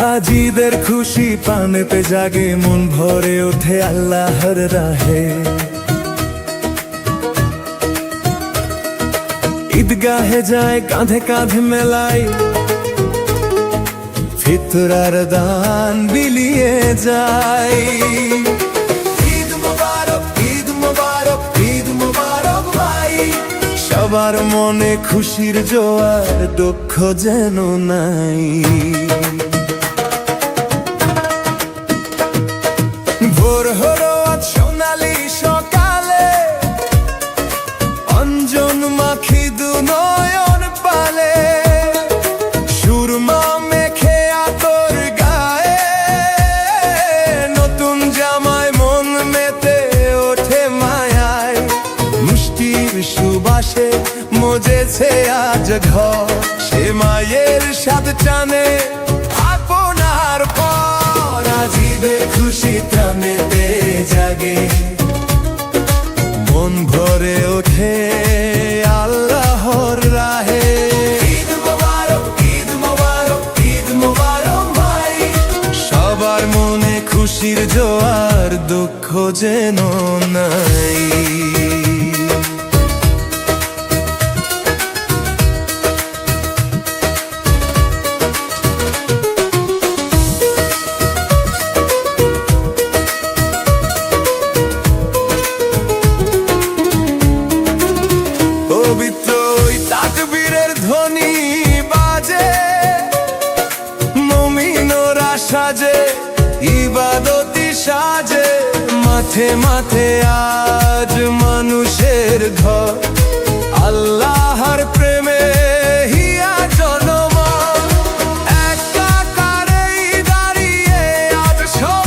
হাজিদের খুশি পানেতে জাগে, মন ভরে ওঠে আল্লাহর রাহে। ঈদগাহে যায় কাঁধে কাঁধে মেলাই, ফিতরার দান বিলিয়ে যায়। ঈদ মোবারক, ঈদ মোবারক, ঈদ মোবারক ভাই। সবার মনে খুশির জোয়ার, দুঃখ যেন নাই। ভোর হলো আজ সোনালি সকালে, অঞ্জন মাখি দু নয়ন পালে। সুরমা মেখে আতর গায়ে, নতুন জামায় মন মেতে ওঠে মায়ায়। মিষ্টির সুবাসে মজেছে আজ ঘর, সে মায়ের স্বাদ টানে আপনার পর। আজিবে খুশি প্রাণেতে জাগে, মন ভরে ওঠে আল্লাহর রাহে। ঈদ মোবারক, ঈদ মোবারক, ঈদ মোবারক ভাই। সবার মনে খুশির জোয়ার, দুঃখ যেন নাই। পবিত্র ওই তাকবীরের ধ্বনি বাজে, মুমিনরা সাজে ইবাদতি সাজে। মাঠে মাঠে আজ মানুষের ঘর,